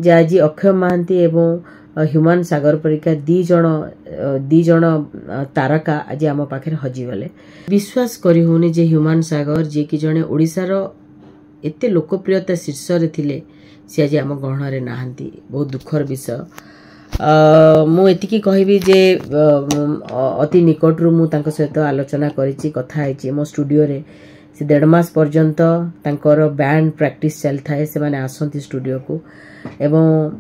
जे आज अक्षय महांती एवं ह्यूमान सागर परिका दी जण तारका आज आम पाखे हजिगले। विश्वास करी होनी जे ह्यूमान सागर जे कि जड़े ओडिशार एते लोकप्रियता शीर्ष रे थिले से आज आम गहन नहांती। बहुत दुखर विषय। मुझे कहबी जे अति निकटरू मु तांको सहित आलोचना करिछि, कथा आइछि मो स्टूडियो रे। से 1.5 मास पर्यंत तांकर बैंड प्रैक्टिस चल थाए, से माने आसंती स्टूडियो को एवं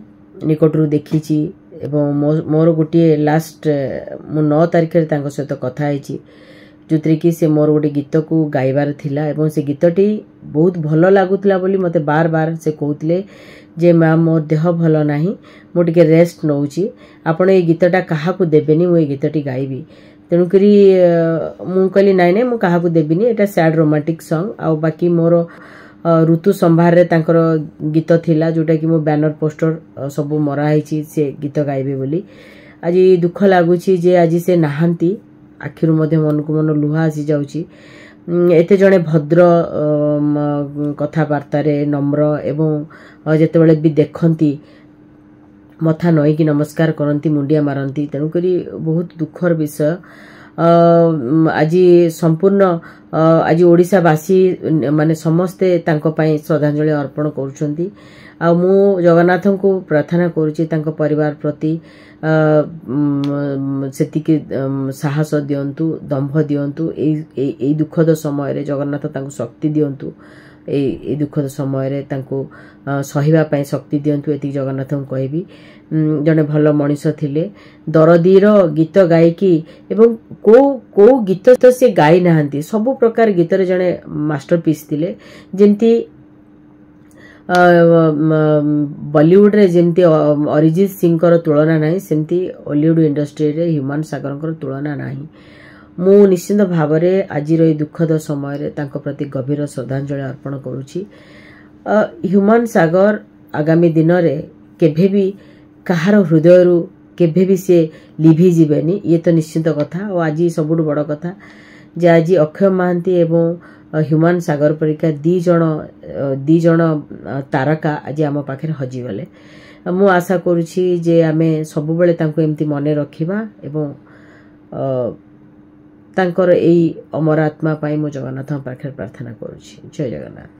निकटरू देखिछि। एवं मोर गोटे लास्ट मु 9 तारिख रे तांको सहित कथा आइछि, जोतरे कि से मोर गोटे गीत को गाइबार थिला एवं से गीतटी बहुत भल लागुतला बोली मते बार बार से कहउतले जे मैम मोर देह भल नाही, मो टिके रेस्ट नउची, आपण ए गीतटा काहा को देबेनी, मो ए गीतटी गाइबी। तेणु करी मु कहली नाइ नाइ मु काहा को देबिनी, एटा सैड रोमांटिक सॉन्ग। आ बाकी मोर ऋतु संभार रे तांकर गीत थिला जोटा कि मो बैनर पोस्टर सब मरा आइछि से गीत गाइबे बोली। आज दुख लागुछि जे आज से नहांती। आखिरु मध्य मन को मन लुहा आसी जाउछि। एते जणे भद्र कथाबार्ता रे नम्र एवं जेतेबेले भी देखंती मथा नई कि नमस्कार करंती, मुंडिया मारंती। तेणु करी बहुत दुखर विषय। आज संपूर्ण आज ओडिशावासी माने समस्ते तांको पई श्रद्धांजलि अर्पण करूछंती। आ मु जगन्नाथ को प्रार्थना करूछि तांको परिवार प्रति सेतिके साहस दियंतु, दंभ दियंतु। ए दुखद समय रे जगन्नाथ तांको शक्ति दियंतु। ए दुखद समय रे तांको सहिबा पई शक्ति दियंतु। एति जगन्नाथ को कहबी। जने भल मनीष थिले, दरदीर गीत गायकी एवं को गीत तो से गाई नाहंती, सब प्रकार गीत रे जने मास्टरपीस थिले। जेंती बॉलीवुड रे जेंती अरिजीत सिंह कर तुलना नाही, सेंती हॉलीवुड इंडस्ट्री रे ह्यूमान सागर कर तुलना नाही। मु निश्चित भाव रे आज रो दुखद समय रे तांको प्रति गभीर श्रद्धांजलि अर्पण करूछि। ह्यूमान सागर आगामी दिन रे केभे भी कहार हृदय रु केभे भी से लिभि जीवेनी, ये तो निश्चित कथा। और आज सबुठ बड़ कथा जे आज अक्षय महांती एवं ह्यूमान सागर परिका दी जण तारका आज आम पाखे हजिगले। मु आशा करुछि जे आमे सब बेले तांको एमती मने रखिबा एवं तांकर एई अमर आत्मा पाई मो जगन्नाथ पाखे प्रार्थना करुछि। जय जगन्नाथ।